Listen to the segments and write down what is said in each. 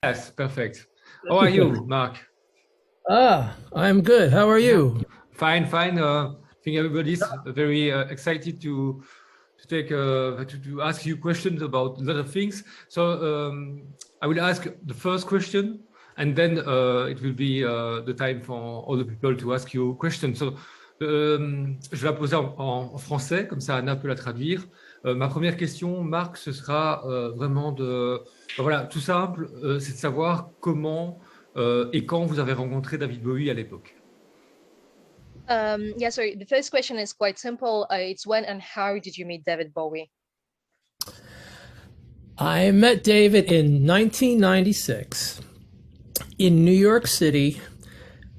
Yes, perfect. How are you, Mark? I'm good. How are you? Fine, fine. I think everybody's very excited to ask you questions about a lot of things. So I will ask the first question, and then it will be the time for other people to ask you questions. So je vais la poser en français, comme ça Anna peut la traduire. Ma première question, Marc, ce sera vraiment voilà, tout simple, c'est de savoir comment et quand vous avez rencontré David Bowie à l'époque. Yeah, sorry. The first question is quite simple. It's when and how did you meet David Bowie? I met David in 1996 in New York City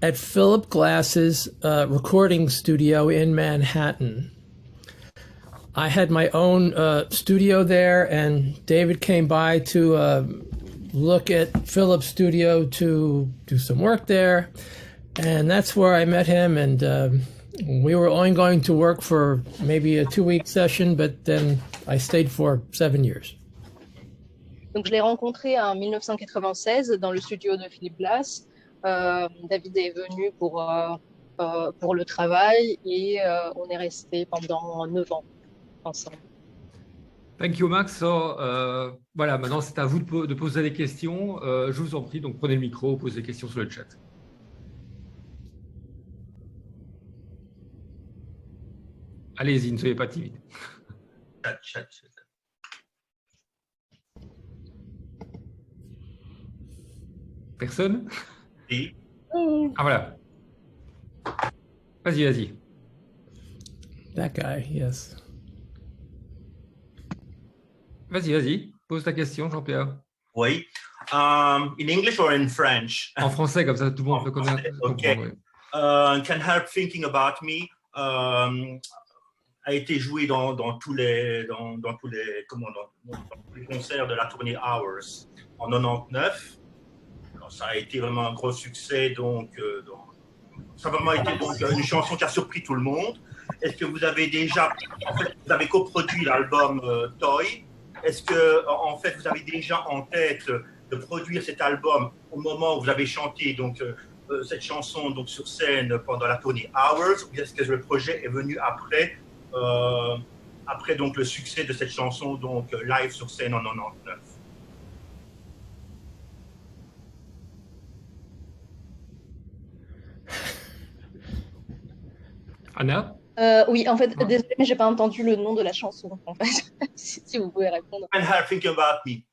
at Philip Glass's recording studio in Manhattan. I had my own studio there, and David came by to look at Philip's studio to do some work there. And that's where I met him, and we were only going to work for maybe a 2-week session, but then I stayed for 7 years. Donc, je l'ai rencontré en 1996 dans le studio de Philip Glass. David est venu pour le travail et on est resté pendant 9 ans ensemble. Thank you, Max. So, voilà, maintenant c'est à vous de poser des questions. Je vous en prie, donc prenez le micro, posez des questions sur le chat. Allez-y, ne soyez pas timide. Chat. Personne? Oui. Ah, voilà. Vas-y. That guy, yes. Vas-y. Pose ta question, Jean-Pierre. Oui. In English or in French? En français, comme ça, tout le monde peut comprendre. Okay. Can Help Thinking About Me a été joué dans tous les concerts de la tournée Hours en 99. Alors, ça a été vraiment un gros succès, donc ça a vraiment été une chanson qui a surpris tout le monde. Est-ce que vous avez déjà, en fait, vous avez coproduit l'album Toy? Est-ce que, en fait, vous avez déjà en tête de produire cet album au moment où vous avez chanté cette chanson donc sur scène pendant la tournée Hours, ou est-ce que le projet est venu après donc le succès de cette chanson donc live sur scène en 99? Anna? Oui, en fait, désolé, mais j'ai pas entendu le nom de la chanson, en fait, si vous pouvez répondre. And Her Thinking About Me.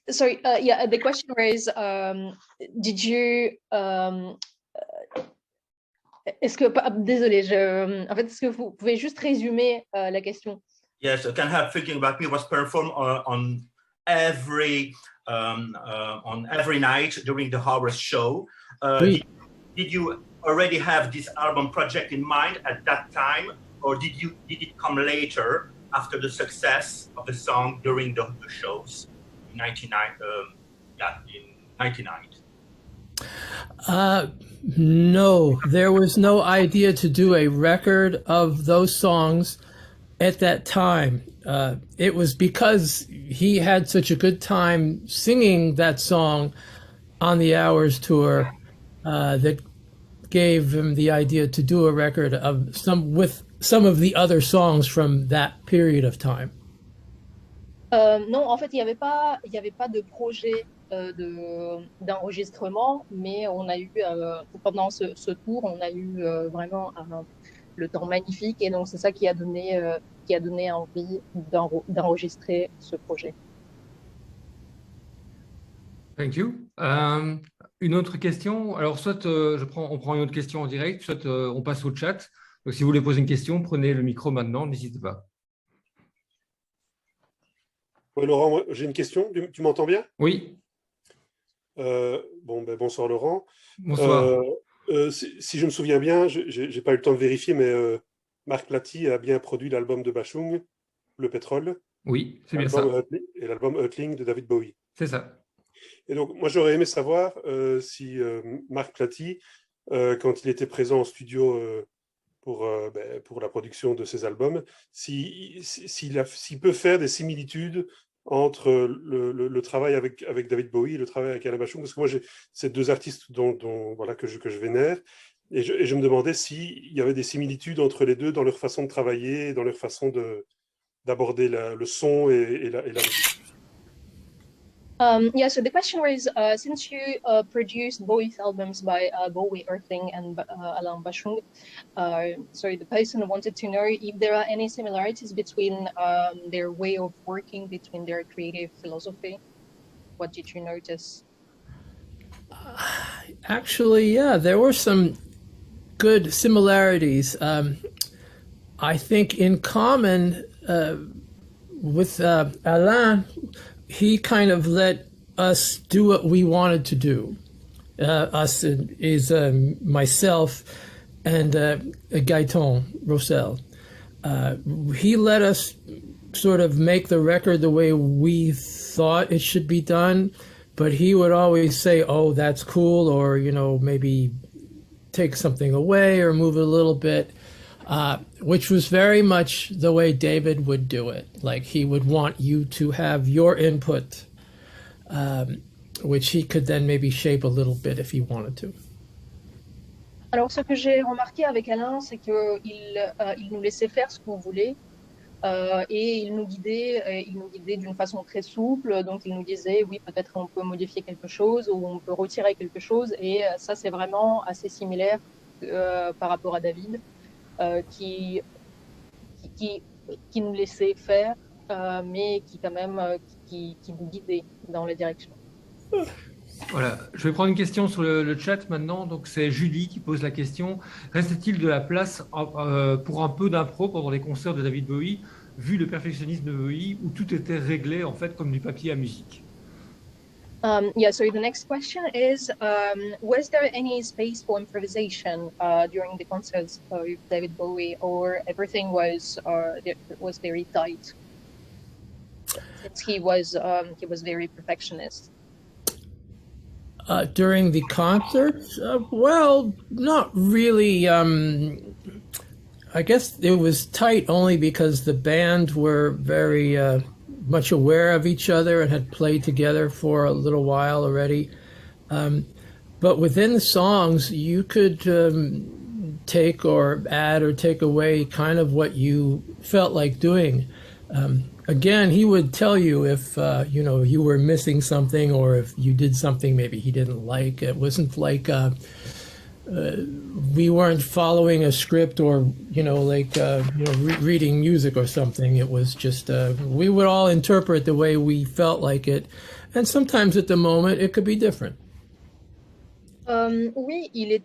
Sorry, yeah, the question was, did you... désolé, en fait, est-ce que vous pouvez juste résumer la question? Yes, Can Help Thinking About Me was performed on every night during the Hours show. Oui. Did you already have this album project in mind at that time, or did it come later after the success of the song during the shows in 1999? No, there was no idea to do a record of those songs at that time. It was because he had such a good time singing that song on the Hours tour that gave him the idea to do a record of some of the other songs from that period of time. Non, en fait, il y avait pas de projet d'enregistrement, mais on a eu pendant ce tour, on a eu vraiment le temps magnifique, et donc c'est ça qui a donné envie d'enregistrer ce projet. Thank you. Une autre question. Alors, soit on prend une autre question en direct, soit on passe au chat. Donc, si vous voulez poser une question, prenez le micro maintenant, n'hésitez pas. Ouais, Laurent, j'ai une question. Tu m'entends bien? Oui. Bonsoir Laurent. Bonsoir. Si je me souviens bien, j'ai pas eu le temps de vérifier, mais Marc Plati a bien produit l'album de Bashung, Le Pétrole. Oui, c'est bien ça. Et l'album Ligne de David Bowie. C'est ça. Et donc, moi, j'aurais aimé savoir si Marc Plati, quand il était présent en studio pour la production de ses albums, s'il peut faire des similitudes entre le travail avec David Bowie et le travail avec Alain Bashung, parce que moi, j'ai ces deux artistes voilà, que je vénère, et je me demandais s'il y avait des similitudes entre les deux dans leur façon de travailler, dans leur façon d'aborder le son et la musique. Yeah, so the question was, since you produced both albums by Bowie, Earthling, and Alain Bashung, so the person wanted to know if there are any similarities between their way of working, between their creative philosophy. What did you notice? Actually, yeah, there were some good similarities. I think in common with Alain, he kind of let us do what we wanted to do. Us is myself and Gaëtan Roussel. He let us sort of make the record the way we thought it should be done, but he would always say, oh, that's cool, or, you know, maybe take something away or move it a little bit. Which was very much the way David would do it. Like, he would want you to have your input, which he could then maybe shape a little bit if he wanted to. Alors, ce que j'ai remarqué avec Alain, c'est qu'il nous laissait faire ce qu'on voulait et il nous guidait d'une façon très souple. Donc, il nous disait, oui, peut-être on peut modifier quelque chose ou on peut retirer quelque chose. Et ça, c'est vraiment assez similaire par rapport à David. Qui nous laissait faire, mais qui quand même qui nous guidait dans la direction. Voilà, je vais prendre une question sur le chat maintenant. Donc c'est Julie qui pose la question. Reste-t-il de la place pour un peu d'impro pendant les concerts de David Bowie, vu le perfectionnisme de Bowie, où tout était réglé en fait comme du papier à musique? Yeah, so the next question is, was there any space for improvisation during the concerts with David Bowie, or everything was very tight? Since he was very perfectionist. During the concerts, well, not really. I guess it was tight only because the band were very much aware of each other and had played together for a little while already. But within the songs, you could take or add or take away kind of what you felt like doing. Again, he would tell you if you know, you were missing something or if you did something maybe he didn't like. It wasn't like we weren't following a script or, you know, like reading music or something. It was just we would all interpret the way we felt like it, and sometimes at the moment it could be different. Oui, il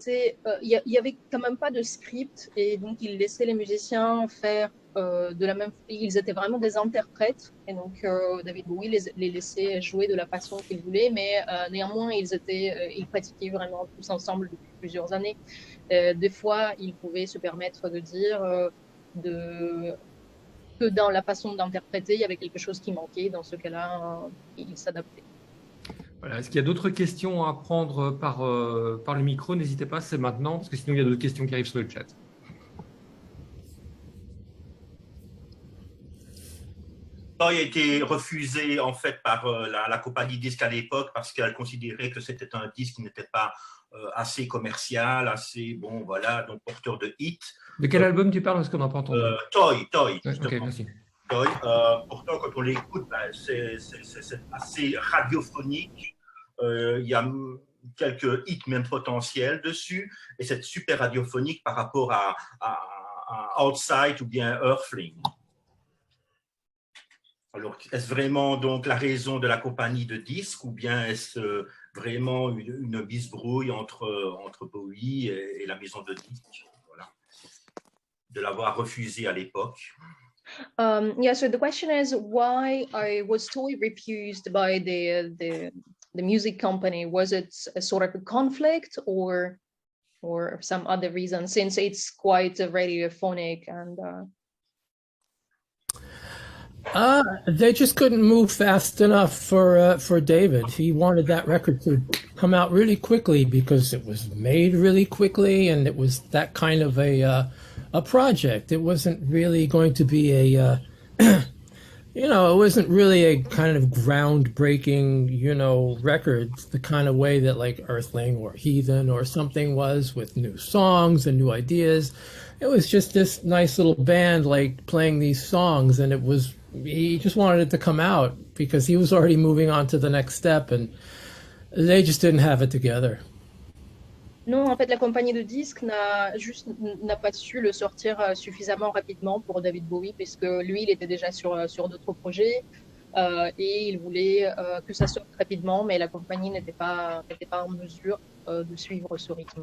y avait quand même pas de script et donc il laissait les musiciens faire de la même. Ils étaient vraiment des interprètes et donc David Bowie les laissait jouer de la façon qu'ils voulaient, mais néanmoins ils pratiquaient vraiment tous ensemble depuis plusieurs années. Des fois, ils pouvaient se permettre de dire que dans la façon d'interpréter, il y avait quelque chose qui manquait. Dans ce cas-là, ils s'adaptaient. Voilà. Est-ce qu'il y a d'autres questions à prendre par le micro? N'hésitez pas, c'est maintenant, parce que sinon il y a d'autres questions qui arrivent sur le chat. Il a été refusé en fait par la compagnie disque à l'époque parce qu'elle considérait que c'était un disque qui n'était pas assez commercial, assez bon, voilà, donc porteur de hits. De quel album tu parles? Parce qu'on n'a pas entendu. Toy. Ouais, ok, merci. Pourtant, quand on l'écoute, c'est assez radiophonique. Il y a quelques hits même potentiels dessus, et c'est super radiophonique par rapport à Outside ou bien Earthling. Alors, est-ce vraiment donc la raison de la compagnie de disques, ou bien est-ce vraiment une bisbrouille entre Bowie et la maison de disques, voilà, de l'avoir refusé à l'époque? Yeah, so the question is, why was Toy refused by the music company? Was it a sort of a conflict or some other reason, since it's quite radiophonic and they just couldn't move fast enough for David. He wanted that record to come out really quickly because it was made really quickly, and it was that kind of a project. It wasn't really going to be a you know, it wasn't really a kind of groundbreaking, you know, record, the kind of way that like Earthling or Heathen or something was, with new songs and new ideas. It was just this nice little band like playing these songs, and he just wanted it to come out because he was already moving on to the next step, and they just didn't have it together. Non, en fait, la compagnie de disques n'a pas su le sortir suffisamment rapidement pour David Bowie, puisque lui, il était déjà sur d'autres projets et il voulait que ça sorte rapidement, mais la compagnie n'était pas en mesure de suivre ce rythme.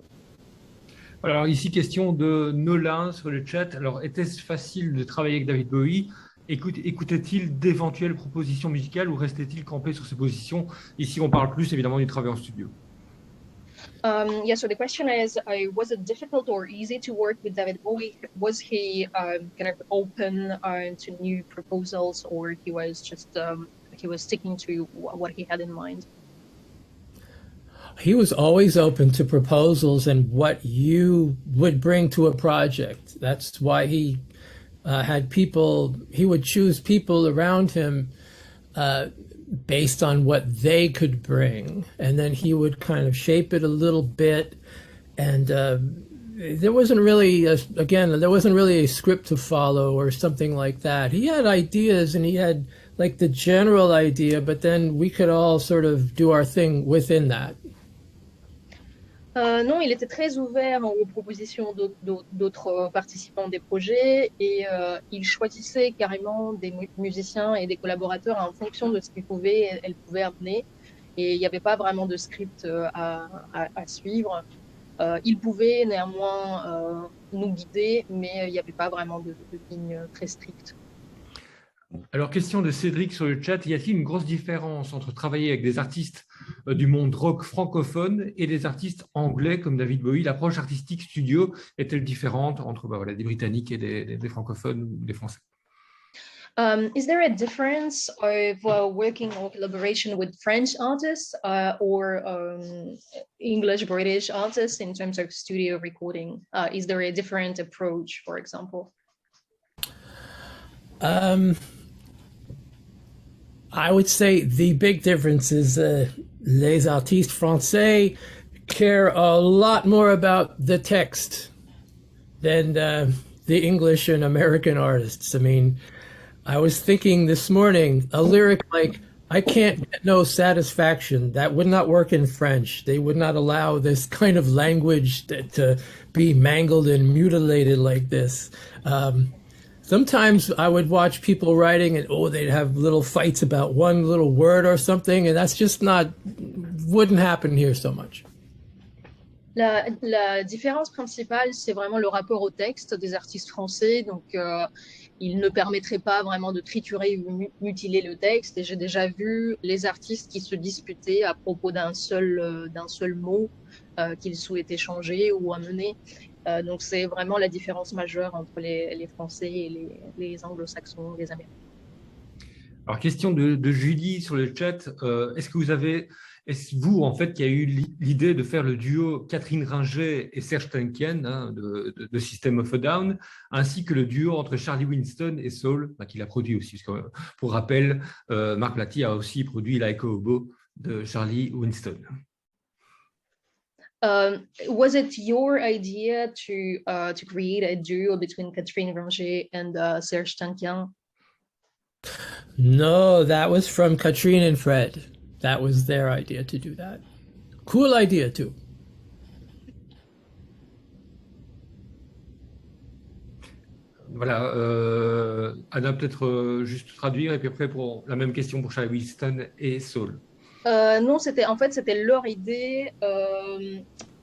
Alors ici, question de Nolin sur le chat. Alors, était-ce facile de travailler avec David Bowie? Écoutait-il d'éventuelles propositions musicales ou restait-il campé sur ses positions? Ici, on parle plus évidemment du travail en studio. Yeah, so the question is, was it difficult or easy to work with David Bowie? Was he kind of open to new proposals, or he was just he was sticking to what he had in mind? He was always open to proposals and what you would bring to a project. That's why he had people, he would choose people around him based on what they could bring. And then he would kind of shape it a little bit. And there wasn't really, there wasn't really a script to follow or something like that. He had ideas and he had like the general idea, but then we could all sort of do our thing within that. Non, il était très ouvert aux propositions d'autres participants des projets et il choisissait carrément des musiciens et des collaborateurs en fonction de ce qu'ils pouvaient amener. Et il n'y avait pas vraiment de script à suivre. Il pouvait néanmoins nous guider, mais il n'y avait pas vraiment de ligne très stricte. Alors, question de Cédric sur le chat, y a-t-il une grosse différence entre travailler avec des artistes du monde rock francophone et des artistes anglais comme David Bowie? L'approche artistique studio est-elle différente entre des Britanniques et des francophones ou des Français? Is there a difference of working or collaboration with French artists or English, British artists in terms of studio recording? Is there a different approach, for example? I would say the big difference is les artistes français care a lot more about the text than the English and American artists. I mean, I was thinking this morning, a lyric like, I can't get no satisfaction, that would not work in French. They would not allow this kind of language to be mangled and mutilated like this. Sometimes I would watch people writing and, they'd have little fights about one little word or something, and that's just wouldn't happen here so much. La différence principale, c'est vraiment le rapport au texte des artistes français. Donc, ils ne permettraient pas vraiment de triturer ou mutiler le texte. Et j'ai déjà vu les artistes qui se disputaient à propos d'un seul mot qu'ils souhaitaient changer ou amener. Donc, c'est vraiment la différence majeure entre les Français et les Anglo-Saxons, les Américains. Alors, question de Julie sur le chat. Est-ce vous, en fait, qui a eu l'idée de faire le duo Catherine Ringer et Serge Tankian de System of a Down, ainsi que le duo entre Charlie Winston et Soul, qu'il a produit aussi. Parce que, pour rappel, Marc Plati a aussi produit Like a Hobo de Charlie Winston. Was it your idea to create a duo between Catherine Ringer and Serge Tankian? No, that was from Catherine and Fred. That was their idea to do that. Cool idea too. Voilà, Anna, peut-être juste traduire et puis après pour la même question pour Charlie Winston et Soul. Non, c'était leur idée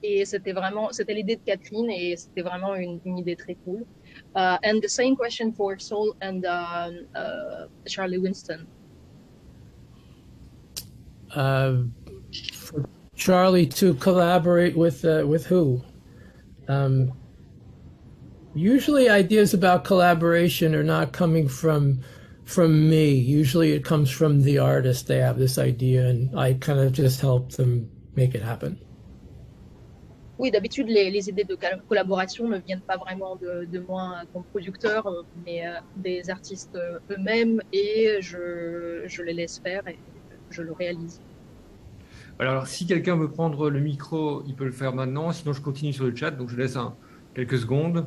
et c'était l'idée de Catherine et c'était vraiment une idée très cool. And the same question for Soul and Charlie Winston. For Charlie to collaborate with who? Usually ideas about collaboration are not coming from me. Usually it comes from the artist. They have this idea and I kind of just help them make it happen. Oui, d'habitude, les idées de collaboration ne viennent pas vraiment de moi comme producteur, mais des artistes eux-mêmes, et je les laisse faire et je le réalise. Alors, si quelqu'un veut prendre le micro, il peut le faire maintenant. Sinon, je continue sur le chat. Donc, je laisse quelques secondes.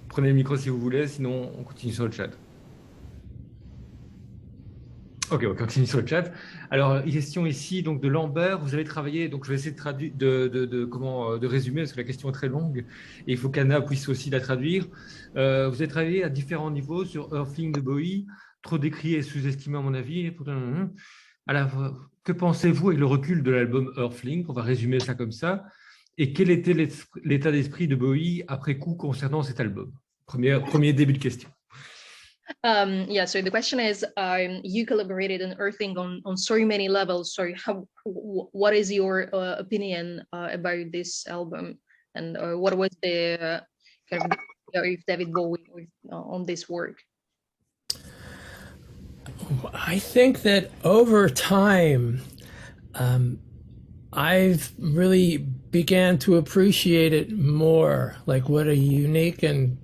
Prenez le micro si vous voulez. Sinon, on continue sur le chat. Ok, on continue sur le chat. Alors, question ici donc de Lambert. Vous avez travaillé, donc je vais essayer de traduire, de résumer parce que la question est très longue et il faut qu'Anna puisse aussi la traduire. Vous avez travaillé à différents niveaux sur Earthling de Bowie, trop décrié et sous-estimé à mon avis. Alors, que pensez-vous avec le recul de l'album Earthling? On va résumer ça comme ça. Et quel était l'état d'esprit de Bowie après coup concernant cet album? Premier début de question. Yeah, so the question is, you collaborated on Earthing on so many levels. So what is your opinion about this album? And what was the kind of David Bowie on this work? I think that over time, I've really began to appreciate it more, like what a unique and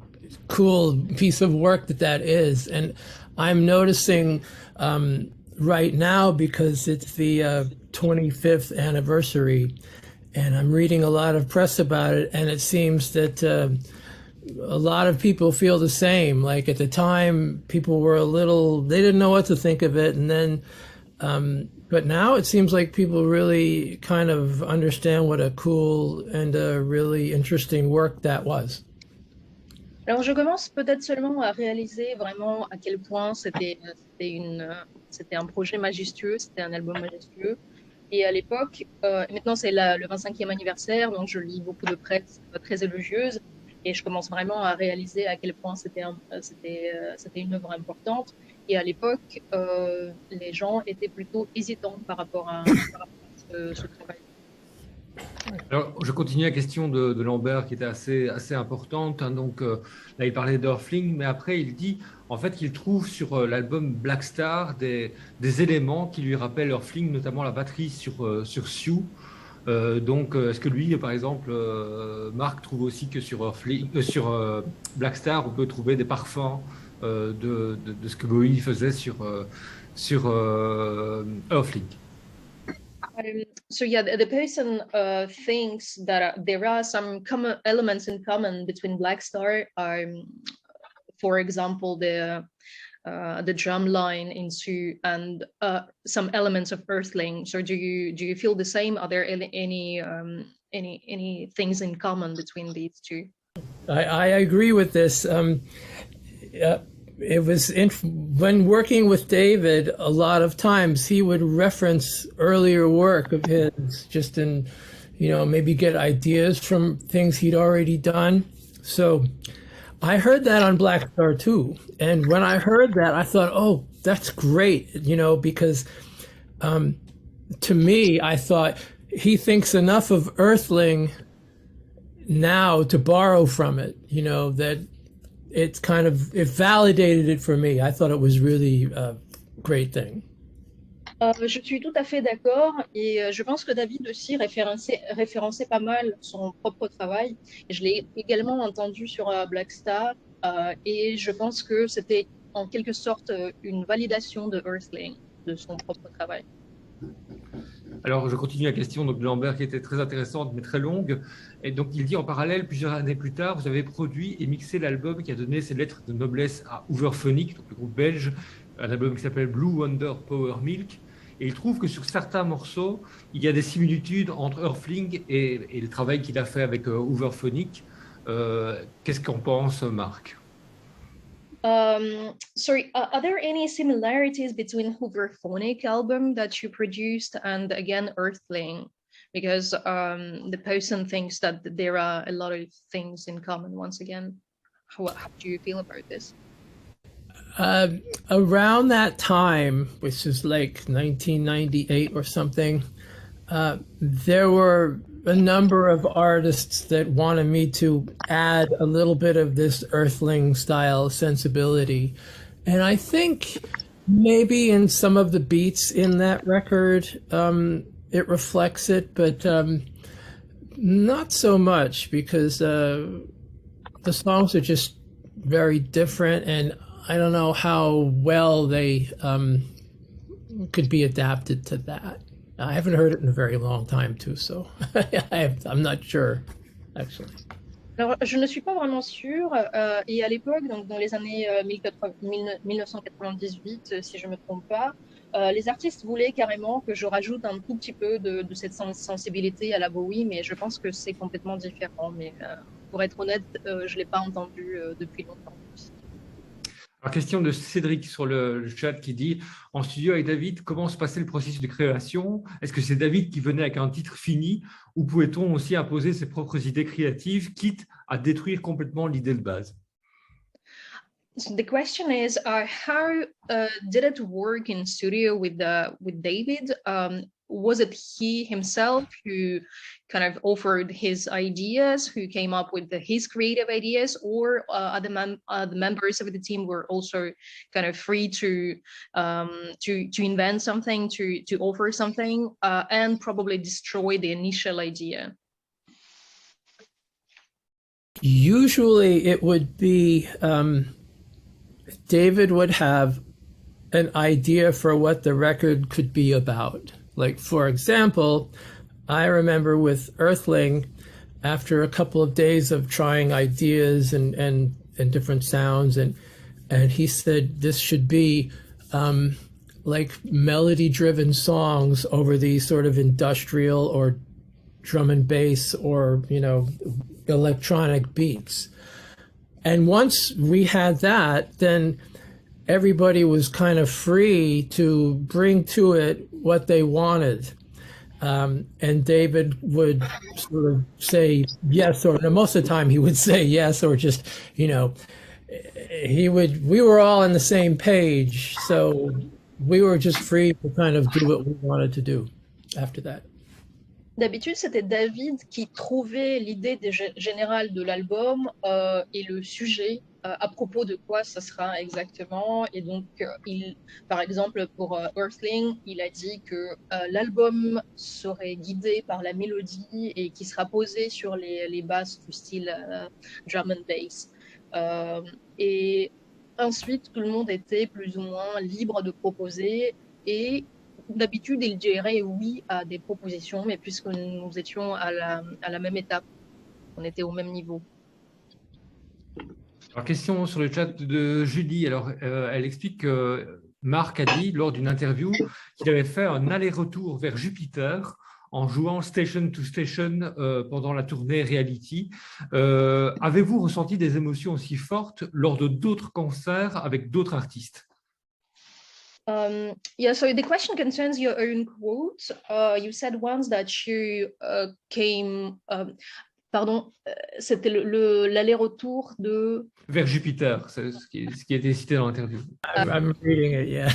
cool piece of work that is. And I'm noticing right now, because it's the 25th anniversary, and I'm reading a lot of press about it, and it seems that a lot of people feel the same. Like at the time, people were they didn't know what to think of it. And then, but now it seems like people really kind of understand what a cool and a really interesting work that was. Alors, je commence peut-être seulement à réaliser vraiment à quel point c'était un projet majestueux, c'était un album majestueux. Et à l'époque, maintenant c'est le 25e anniversaire, donc je lis beaucoup de presse très élogieuse, et je commence vraiment à réaliser à quel point c'était une œuvre importante. Et à l'époque, les gens étaient plutôt hésitants par rapport à ce travail. Alors, je continue la question de Lambert qui était assez importante. Hein. Donc, là, il parlait d'Earthling, mais après, il dit en fait qu'il trouve sur l'album Black Star des éléments qui lui rappellent Earthling, notamment la batterie sur Sioux. Donc, est-ce que lui, par exemple, Marc trouve aussi que sur Black Star, on peut trouver des parfums de ce que Bowie faisait sur Earthling? So yeah, the person thinks that there are some common elements in common between Black Star. For example, the drum line in Sioux and some elements of Earthling. So do you feel the same? Are there any things in common between these two? I agree with this. It was when working with David, a lot of times he would reference earlier work of his, just in, maybe get ideas from things he'd already done. So I heard that on Black Star too. And when I heard that, I thought, oh, that's great, because to me, I thought he thinks enough of Earthling now to borrow from it, that it validated it for me. I thought it was really a great thing. Je suis tout à fait d'accord, et je pense que David aussi référençait pas mal son propre travail. Et je l'ai également entendu sur Black Star, et je pense que c'était en quelque sorte une validation de Earthling, de son propre travail. Alors, je continue la question de Lambert qui était très intéressante mais très longue. Et donc, il dit en parallèle, plusieurs années plus tard, vous avez produit et mixé l'album qui a donné ses lettres de noblesse à Hooverphonic, donc le groupe belge, un album qui s'appelle Blue Wonder Power Milk. Et il trouve que sur certains morceaux, il y a des similitudes entre Earthling et le travail qu'il a fait avec Hooverphonic. Qu'est-ce qu'en pense Marc? Sorry, are there any similarities between Hooverphonic album that you produced and again Earthling? Because the person thinks that there are a lot of things in common once again. How do you feel about this? Around that time, which is like 1998 or something, there were a number of artists that wanted me to add a little bit of this Earthling style sensibility. And I think maybe in some of the beats in that record, it reflects it, but Not so much, because the songs are just very different, and I don't know how well they could be adapted to that. I haven't heard it in a very long time too, so I'm not sure, actually. Alors, je ne suis pas vraiment sûre. Et à l'époque, donc dans les années 1998, si je ne me trompe pas, les artistes voulaient carrément que je rajoute un tout petit peu de cette sensibilité à la Bowie, mais je pense que c'est complètement différent. Mais pour être honnête, je ne l'ai pas entendu depuis longtemps. Alors, question de Cédric sur le chat qui dit « En studio avec David, comment se passait le processus de création? Est-ce que c'est David qui venait avec un titre fini ou pouvait-on aussi imposer ses propres idées créatives, quitte à détruire complètement l'idée de base ?» So the question is, how did it work in studio with David? Was it he himself who kind of offered his ideas, who came up with his creative ideas, or the members of the team were also kind of free to invent something, to offer something, and probably destroy the initial idea? Usually it would be David would have an idea for what the record could be about. Like, for example, I remember with Earthling, after a couple of days of trying ideas and different sounds, and he said this should be like melody-driven songs over these sort of industrial or drum and bass or, you know, electronic beats. And once we had that, then everybody was kind of free to bring to it what they wanted. And David would sort of say yes, or most of the time he would say yes, or just, you know, we were all on the same page. So we were just free to kind of do what we wanted to do after that. D'habitude, c'était David qui trouvait l'idée générale de l'album et le sujet à propos de quoi ça sera exactement. Et donc, par exemple, pour Earthling, il a dit que l'album serait guidé par la mélodie et qui sera posé sur les basses du style drum and bass. Et ensuite, tout le monde était plus ou moins libre de proposer, et d'habitude, il dirait oui à des propositions, mais puisque nous étions à la même étape, on était au même niveau. Alors, question sur le chat de Julie. Alors, elle explique que Marc a dit lors d'une interview qu'il avait fait un aller-retour vers Jupiter en jouant Station to Station pendant la tournée Reality. Avez-vous ressenti des émotions aussi fortes lors de d'autres concerts avec d'autres artistes? Yeah, so the question concerns your own quote. You said once that you came... Pardon, c'était l'aller-retour de... Vers Jupiter, c'est ce qui a été cité dans l'interview. I'm reading it, yeah.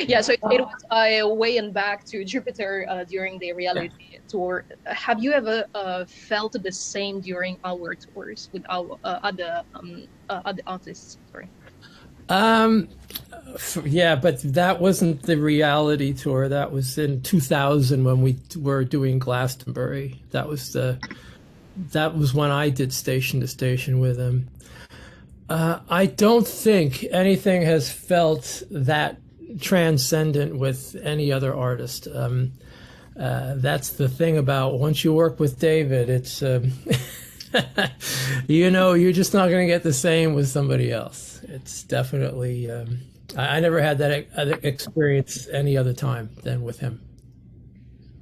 Yeah, so it was a way and back to Jupiter during the reality tour. Have you ever felt the same during our tours with our other artists? Sorry. Yeah, but that wasn't the reality tour. That was in 2000 when we were doing Glastonbury. That was when I did Station to Station with him. I don't think anything has felt that transcendent with any other artist. That's the thing about once you work with David, it's you know, you're just not going to get the same with somebody else. It's definitely I never had that experience any other time than with him.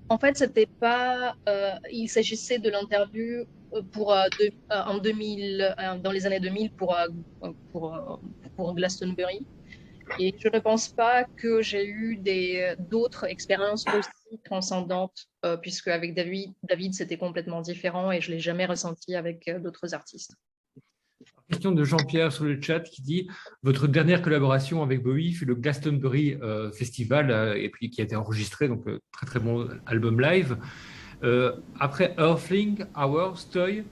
En fait, c'était pas. Il s'agissait de l'interview en 2000, dans les années 2000 pour Glastonbury. Et je ne pense pas que j'ai eu d'autres expériences aussi transcendantes, puisque avec David, c'était complètement différent et je l'ai jamais ressenti avec d'autres artistes. Question de Jean-Pierre sur le chat qui dit « Votre dernière collaboration avec Bowie fut le Glastonbury Festival et puis qui a été enregistré, donc très très bon album live. Après Earthling, Hours, Toy,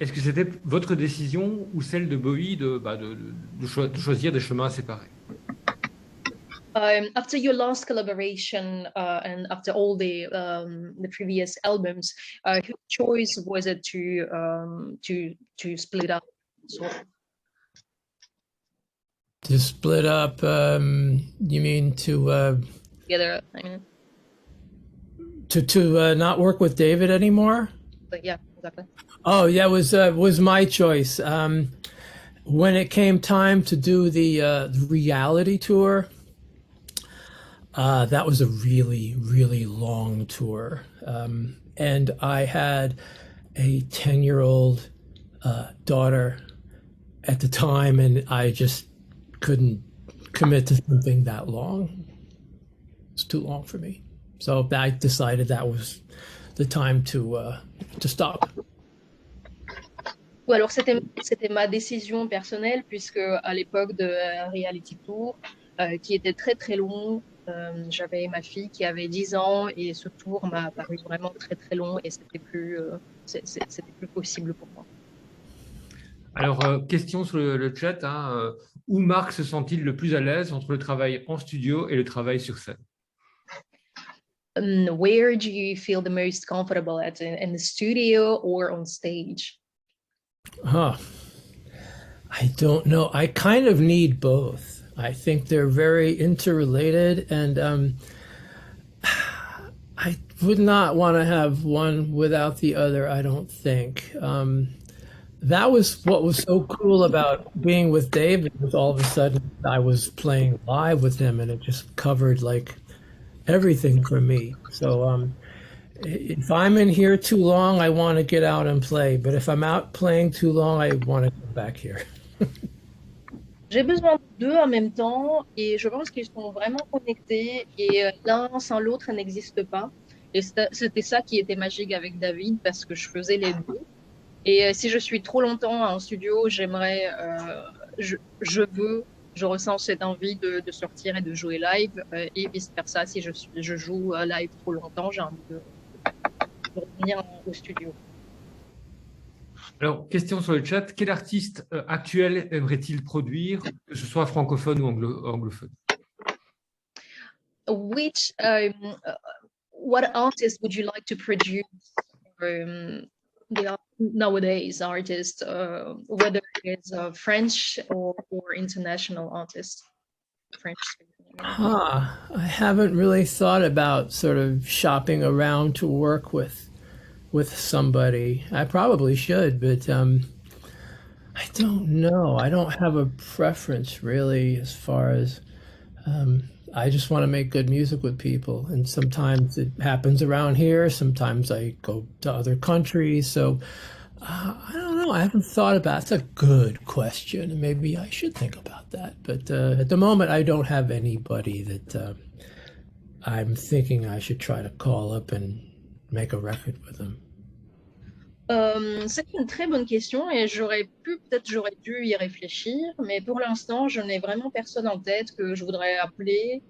est-ce que c'était votre décision ou celle de Bowie de choisir des chemins séparés ?» After your last collaboration and after all the previous albums, whose choice was it to split up? To split up, you mean to Together? I mean, to not work with David anymore? but yeah, exactly. Oh yeah, it was my choice. When it came time to do the reality tour, that was a really, really long tour. And I had a 10-year-old daughter at the time, and I just couldn't commit to something that long. It's too long for me. So I decided that was the time to stop. Ou alors c'était ma décision personnelle puisque à l'époque de Reality Tour, qui était très très long, j'avais ma fille qui avait 10 ans et ce tour m'a paru vraiment très très long et c'était plus possible pour moi. Alors, question sur le chat, hein, où Marc se sent-il le plus à l'aise entre le travail en studio et le travail sur scène? Where do you feel the most comfortable at, in the studio or on stage? I don't know. I kind of need both. I think they're very interrelated, and I would not want to have one without the other, I don't think. That was what was so cool about being with David, was all of a sudden I was playing live with him and it just covered like everything for me. So if I'm in here too long, I want to get out and play. But if I'm out playing too long, I want to come back here. J'ai besoin de deux en même temps et je pense qu'ils sont vraiment connectés et l'un sans l'autre n'existe pas. Et c'était ça qui était magique avec David parce que je faisais les deux. Et si je suis trop longtemps en studio, j'aimerais, je ressens cette envie de sortir et de jouer live et vice versa. Si je joue live trop longtemps, j'ai envie de revenir au studio. Alors, question sur le chat, quel artiste actuel aimerait-il produire, que ce soit francophone ou anglophone? What artist would you like to produce? Nowadays artists, whether it's French or international artists. French. I haven't really thought about sort of shopping around to work with somebody. I probably should, but I don't know. I don't have a preference really as far as I just want to make good music with people, and sometimes it happens around here, sometimes I go to other countries, so I don't know. I haven't thought about it. It's a good question. Maybe I should think about that, but at the moment I don't have anybody that I'm thinking I should try to call up and make a record with them. C'est une très bonne question et j'aurais dû y réfléchir, mais pour l'instant, je n'ai vraiment personne en tête que je voudrais appeler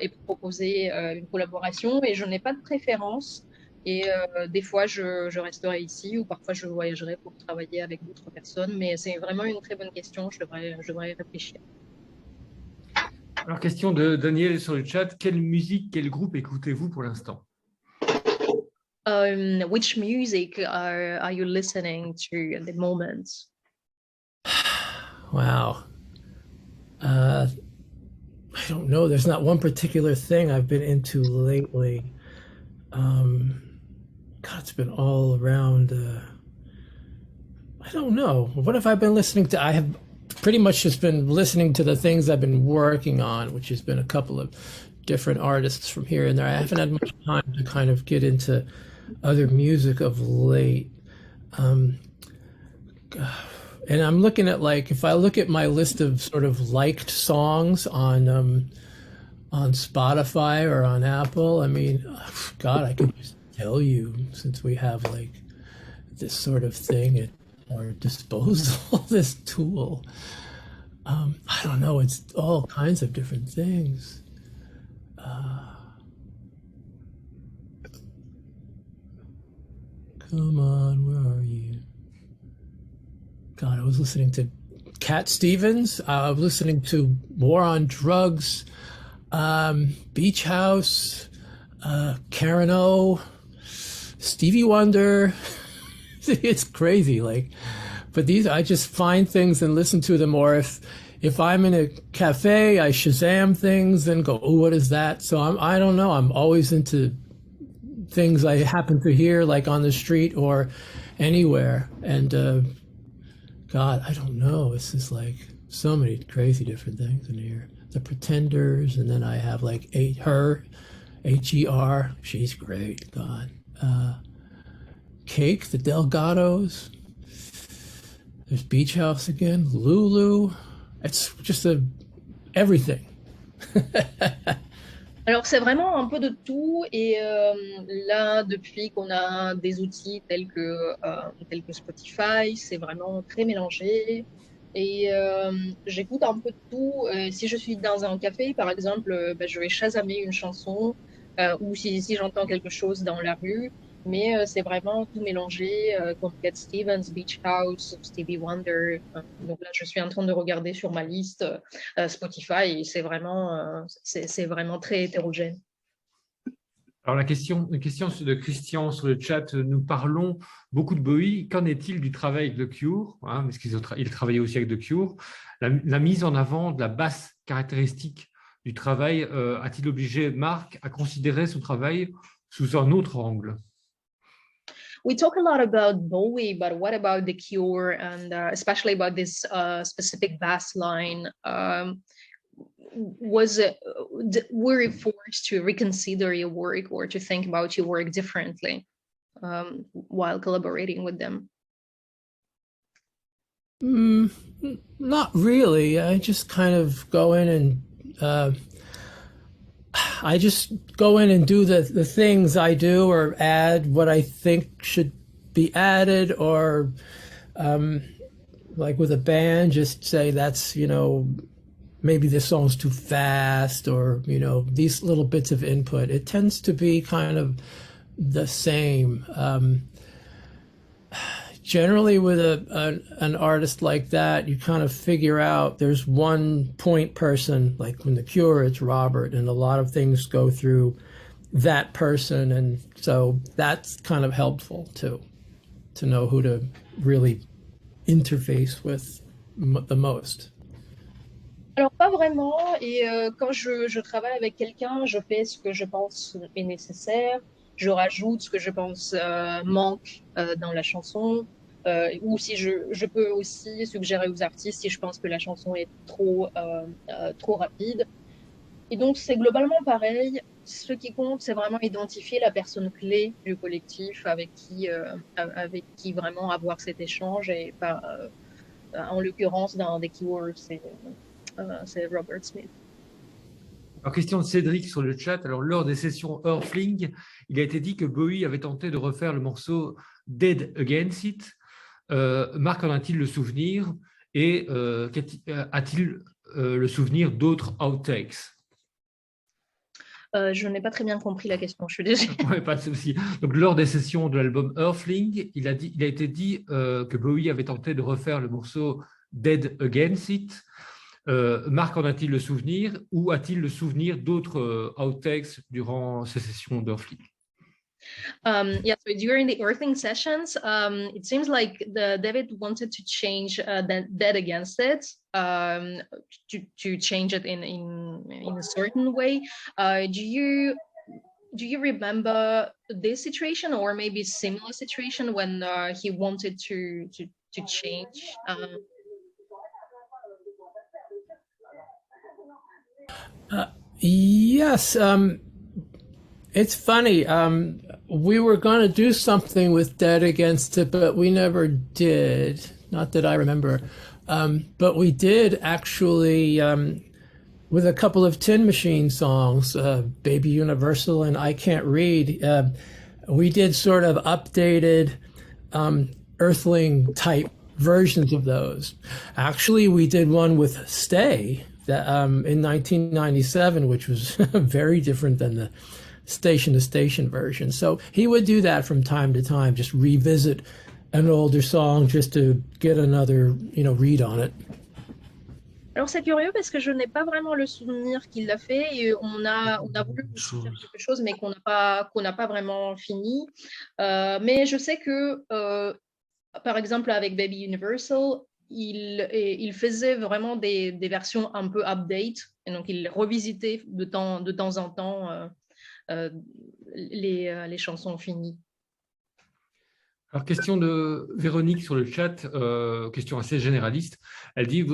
et proposer une collaboration et je n'ai pas de préférence. Et des fois, je resterai ici ou parfois je voyagerai pour travailler avec d'autres personnes, mais c'est vraiment une très bonne question, je devrais réfléchir. Alors, question de Daniel sur le chat, quelle musique, quel groupe écoutez-vous pour l'instant? Which music are you listening to at the moment? Wow. I don't know. There's not one particular thing I've been into lately. God, it's been all around. I don't know. What have I been listening to? I have pretty much just been listening to the things I've been working on, which has been a couple of different artists from here and there. I haven't had much time to kind of get into other music of late. And I'm looking at, like, if I look at my list of sort of liked songs on Spotify or on Apple, I mean, God, I could just tell you, since we have like this sort of thing at our disposal, this tool. I don't know, it's all kinds of different things. Come on, where are you? God, I was listening to Cat Stevens. I was listening to War on Drugs. Beach House, Karen O, Stevie Wonder. It's crazy, like, but these, I just find things and listen to them, or if I'm in a cafe, I Shazam things and go, oh, what is that? So I don't know, I'm always into things I happen to hear, like on the street or anywhere. And God, I don't know, it's just like so many crazy different things in here. The Pretenders, and then I have like Her, H-E-R, she's great, God. Cake, the Delgados. There's Beach House again, Lulu. It's just everything. Alors c'est vraiment un peu de tout, et là depuis qu'on a des outils tels que Spotify, c'est vraiment très mélangé, et j'écoute un peu de tout. Si je suis dans un café par exemple, je vais chasamer une chanson, ou si j'entends quelque chose dans la rue, mais c'est vraiment tout mélangé, comme Cat Stevens, Beach House, Stevie Wonder. Donc là, je suis en train de regarder sur ma liste Spotify, et c'est vraiment très hétérogène. Alors la question de Christian sur le chat, nous parlons beaucoup de Bowie. Qu'en est-il du travail avec The Cure, hein, parce qu'il travaillait aussi avec The Cure. La mise en avant de la basse caractéristique du travail a-t-il obligé Marc à considérer son travail sous un autre angle? We talk a lot about Bowie, but what about The Cure, and especially about this specific bass line? Were you forced to reconsider your work or to think about your work differently while collaborating with them? Not really. I just kind of go in and do the things I do, or add what I think should be added, or like with a band, just say that's, maybe this song's too fast, or, these little bits of input. It tends to be kind of the same. Generally with an artist like that, you kind of figure out there's one point person, like when The Cure, it's Robert, and a lot of things go through that person. And so that's kind of helpful too, to know who to really interface with the most. Alors pas vraiment, et quand je travaille avec quelqu'un, je fais ce que je pense est nécessaire, je rajoute ce que je pense manque dans la chanson. Ou si je peux aussi suggérer aux artistes si je pense que la chanson est trop rapide. Et donc c'est globalement pareil. Ce qui compte, c'est vraiment identifier la personne clé du collectif avec qui vraiment avoir cet échange. Et en l'occurrence, dans The Cure, c'est Robert Smith. Alors, question de Cédric sur le chat. Alors, lors des sessions Earthling, il a été dit que Bowie avait tenté de refaire le morceau Dead Against It. Marc en a-t-il le souvenir, et a-t-il le souvenir d'autres outtakes? Je n'ai pas très bien compris la question, je suis désolée. Ouais, pas de souci. Donc, lors des sessions de l'album Earthling, il a été dit que Bowie avait tenté de refaire le morceau Dead Against It. Marc en a-t-il le souvenir, ou a-t-il le souvenir d'autres outtakes durant ces sessions d'Earthling? Yeah, so during the earthing sessions, it seems like David wanted to change Dead Against It, to change it in a certain way. Do you remember this situation, or maybe similar situation when he wanted to change? Yes. It's funny. We were going to do something with Dead Against It, but we never did. Not that I remember. But we did actually, with a couple of Tin Machine songs, Baby Universal and I Can't Read, we did sort of updated Earthling type versions of those. Actually, we did one with Stay that, in 1997, which was very different than the station-to-station version. So he would do that from time to time, just revisit an older song just to get another, read on it. Alors c'est curieux parce que je n'ai pas vraiment le souvenir qu'il l'a fait et on a voulu faire quelque chose mais qu'on n'a pas vraiment fini. Mais je sais que par exemple avec Baby Universal, il faisait vraiment des versions un peu update et donc il revisitait de temps en temps les chansons finies. Alors, question de Véronique sur le chat, question assez généraliste. Elle dit,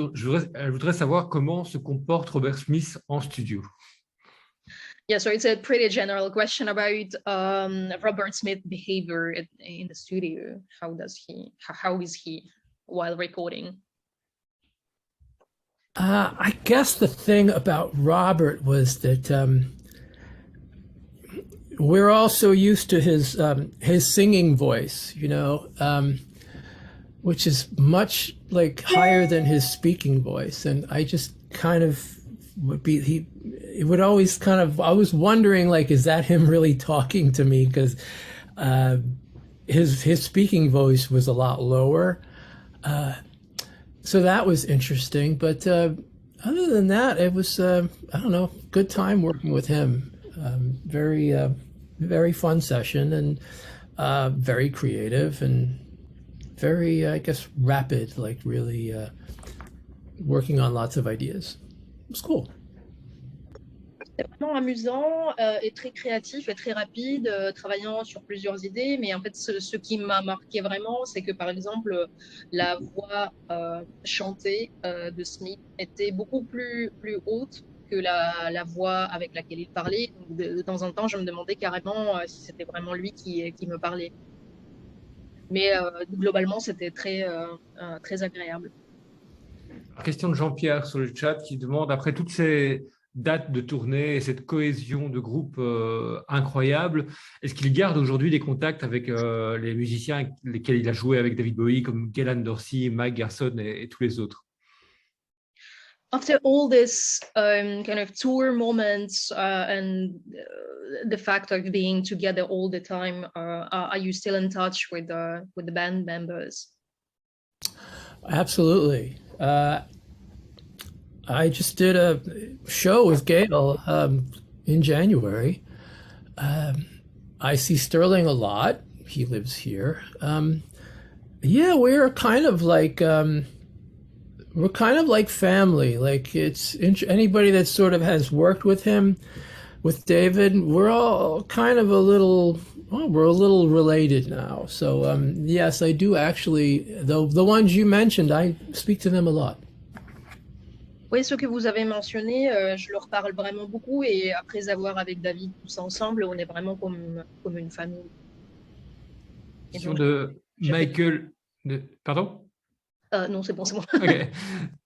elle voudrait savoir comment se comporte Robert Smith en studio. Yeah, so it's a pretty general question about Robert Smith's behavior in the studio. How is he while recording? I guess the thing about Robert was that we're all so used to his singing voice, you know, which is much like higher than his speaking voice, and I just kind of it would always kind of, I was wondering, like, is that him really talking to me? Because his speaking voice was a lot lower, so that was interesting. But other than that, it was I don't know, good time working with him. Very fun session, and very creative and very, I guess, rapid, like really working on lots of ideas. It was cool. C'est vraiment amusant et très créatif et très rapide, travaillant sur plusieurs idées. Mais en fait, ce qui m'a marqué vraiment, c'est que par exemple, la voix chantée de Smith était beaucoup plus haute que la voix avec laquelle il parlait. Donc, de temps en temps, je me demandais carrément si c'était vraiment lui qui me parlait. Mais globalement, c'était très agréable. Question de Jean-Pierre sur le chat qui demande, après toutes ces dates de tournée et cette cohésion de groupe incroyable, est-ce qu'il garde aujourd'hui des contacts avec les musiciens avec lesquels il a joué avec David Bowie, comme Galen Dorsey, Mike Garson et tous les autres? After all this kind of tour moments and the fact of being together all the time, are you still in touch with the band members? Absolutely. I just did a show with Gail in January. I see Sterling a lot. He lives here. Yeah, we're kind of like family. Like, it's anybody that sort of has worked with him, with David, we're all kind of we're a little related now. So yes, I do actually, the ones you mentioned, I speak to them a lot. Oui, ce que vous avez mentionné, je leur parle vraiment beaucoup et après avoir avec David tous ensemble, on est vraiment comme une famille. Question de Michael. Pardon? Non, c'est bon, c'est bon. Okay.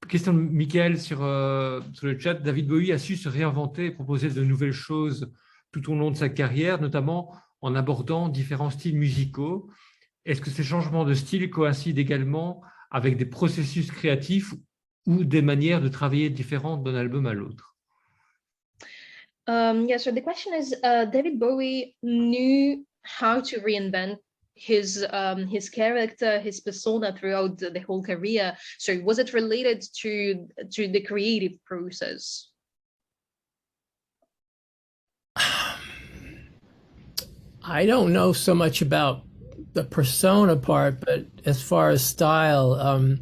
Question de Michael sur le chat. David Bowie a su se réinventer et proposer de nouvelles choses tout au long de sa carrière, notamment en abordant différents styles musicaux. Est-ce que ces changements de style coïncident également avec des processus créatifs ou des manières de travailler différentes d'un album à l'autre? Yeah, so the question is, David Bowie knew how to reinvent his character, his persona throughout the whole career. So was it related to the creative process? I don't know so much about the persona part, but as far as style,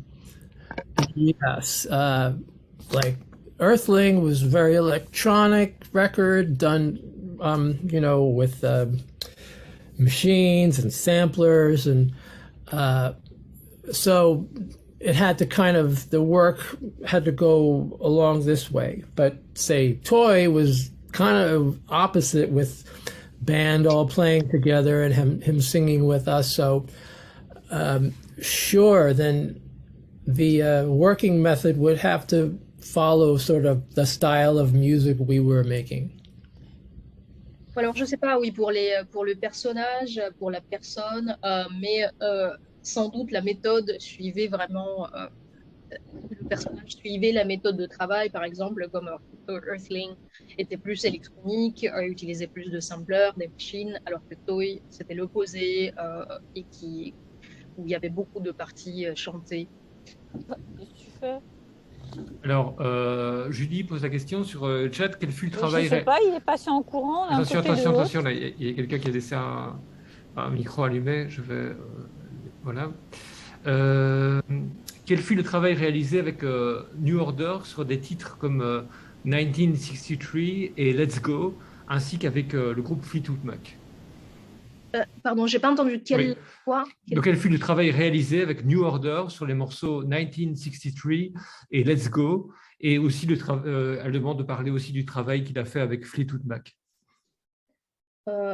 yes. Like Earthling was very electronic record done, you know, with machines and samplers, and so it had to kind of, the work had to go along this way. But say Toy was kind of opposite, with band all playing together and him singing with us. So sure, then the working method would have to follow sort of the style of music we were making. Alors, je sais pas, oui, pour le personnage, pour la personne, mais sans doute la méthode suivait vraiment, le personnage suivait la méthode de travail, par exemple, comme Earthling était plus électronique, utilisait plus de samplers, des machines, alors que Toy, c'était l'opposé, et où il y avait beaucoup de parties chantées. Qu'est-ce que tu fais? Alors, Julie pose la question sur le chat, quel fut le travail... Je ne sais pas, il est passé en courant. Attention, attention, attention, là, il y a quelqu'un qui a laissé un micro allumé, je vais... voilà. Quel fut le travail réalisé avec New Order sur des titres comme 1963 et Let's Go, ainsi qu'avec le groupe Fleetwood Mac? Pardon, j'ai pas entendu quoi. Donc, quel fut le travail réalisé avec New Order sur les morceaux 1963 et Let's Go, et aussi elle demande de parler aussi du travail qu'il a fait avec Fleetwood Mac.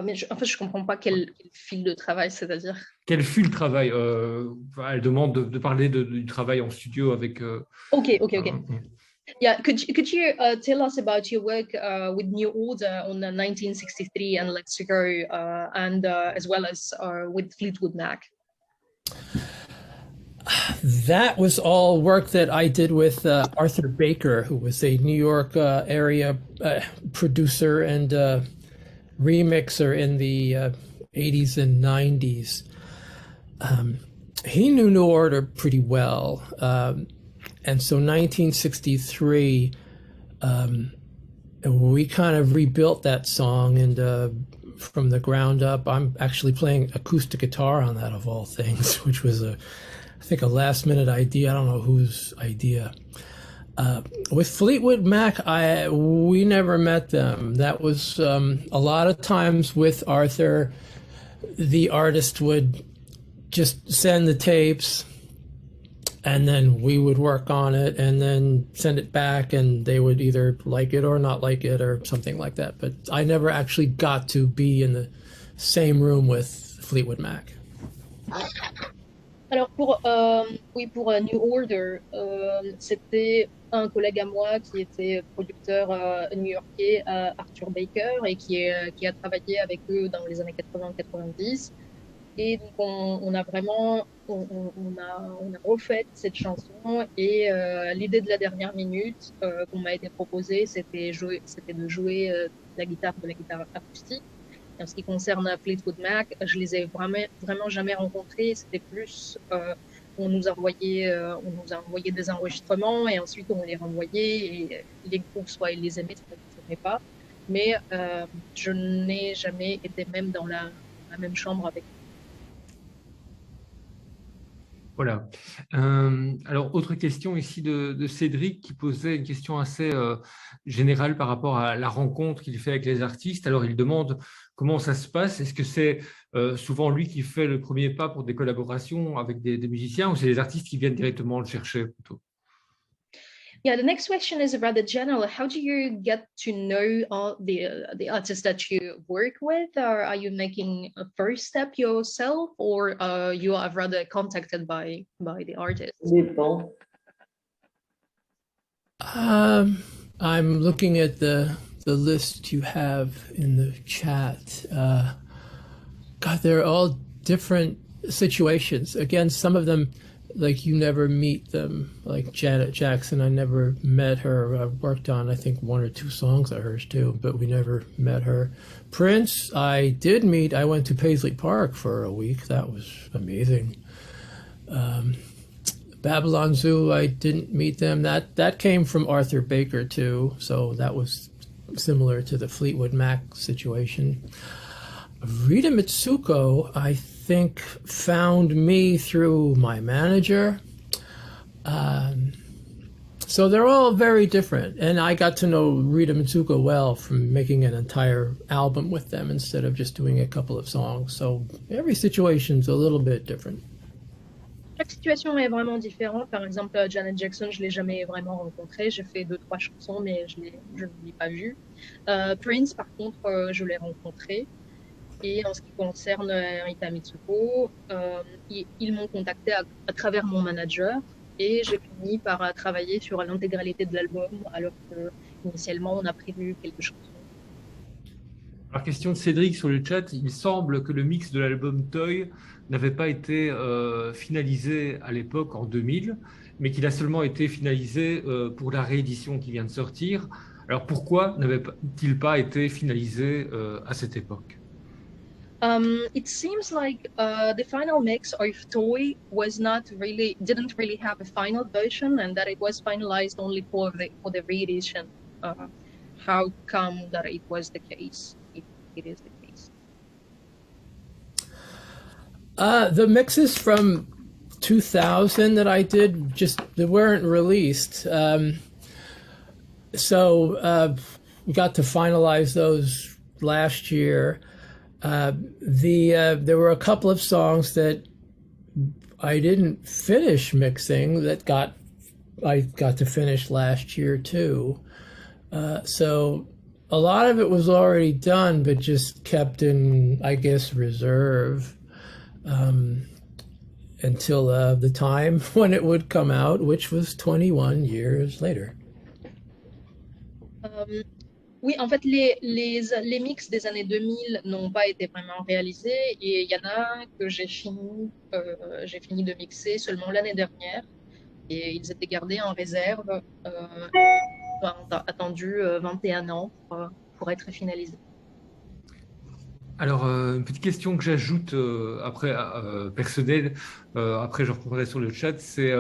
Mais en fait, je comprends pas quel fil de travail, c'est-à-dire. Quel fut le travail? Elle demande de parler du travail en studio avec. Ok. Yeah, could you tell us about your work with New Order on 1963 and Let's Go, and as well as with Fleetwood Mac? That was all work that I did with Arthur Baker, who was a New York area producer and remixer in the 80s and 90s. He knew New Order pretty well. And so 1963, we kind of rebuilt that song and from the ground up. I'm actually playing acoustic guitar on that, of all things, which was I think a last minute idea. I don't know whose idea. With Fleetwood Mac, we never met them. That was a lot of times with Arthur, the artist would just send the tapes, and then we would work on it and then send it back, and they would either like it or not like it or something like that. But I never actually got to be in the same room with Fleetwood Mac. Alors pour New Order, c'était un collègue à moi qui était producteur new-yorkais, Arthur Baker, et qui a travaillé avec eux dans les années 80-90. Et donc on a refait cette chanson, et l'idée de la dernière minute qu'on m'a été proposée, c'était de jouer de la guitare acoustique. Et en ce qui concerne Fleetwood Mac, je les ai vraiment jamais rencontrés. C'était plus on nous envoyait des enregistrements, et ensuite on les renvoyait, et les groupes soit ils les aimaient, soit ils les aimaient pas. Mais je n'ai jamais été même dans la même chambre avec eux. Voilà. Alors, autre question ici de Cédric, qui posait une question assez générale par rapport à la rencontre qu'il fait avec les artistes. Alors, il demande comment ça se passe. Est-ce que c'est souvent lui qui fait le premier pas pour des collaborations avec des musiciens, ou c'est les artistes qui viennent directement le chercher plutôt? Yeah, the next question is rather general. How do you get to know the artists that you work with? Or are you making a first step yourself, or you are rather contacted by the artist? Dépend. I'm looking at the list you have in the chat. God, they're all different situations. Again, some of them, like, you never meet them. Like Janet Jackson, I never met her. I worked on, I think, 1 or 2 songs of hers too, but we never met her. Prince, I did meet. I went to Paisley Park for a week. That was amazing. Babylon Zoo, I didn't meet them. That came from Arthur Baker too, so that was similar to the Fleetwood Mac situation. Rita Mitsuko, I think, found me through my manager. So they're all very different. And I got to know Rita Mitsuko well from making an entire album with them instead of just doing a couple of songs. So every situation's a little bit different. Chaque situation est vraiment différente. Par exemple, Janet Jackson, je ne l'ai jamais vraiment rencontrée. J'ai fait 2-3 chansons, mais je ne l'ai pas vue. Prince, par contre, je l'ai rencontré. Et en ce qui concerne Rita Mitsuko, ils m'ont contacté à travers mon manager, et j'ai fini par travailler sur l'intégralité de l'album, alors qu'initialement on a prévu quelque chose. Alors, question de Cédric sur le chat, il semble que le mix de l'album Toy n'avait pas été finalisé à l'époque, en 2000, mais qu'il a seulement été finalisé pour la réédition qui vient de sortir. Alors pourquoi n'avait-il pas été finalisé à cette époque? It seems like the final mix of Toy didn't really have a final version, and that it was finalized only for the reedition. How come that it was the case? If it is the case. The mixes from 2000 that I did they weren't released, so we got to finalize those last year. There were a couple of songs that I didn't finish mixing that I got to finish last year too. So a lot of it was already done, but just kept in, I guess, reserve until the time when it would come out, which was 21 years later. Oui, en fait, les mix des années 2000 n'ont pas été vraiment réalisés et il y en a que j'ai fini de mixer seulement l'année dernière et ils étaient gardés en réserve, attendu 21 ans pour être finalisés. Alors, une petite question que j'ajoute après, personnelle, après je reprendrai sur le chat, c'est,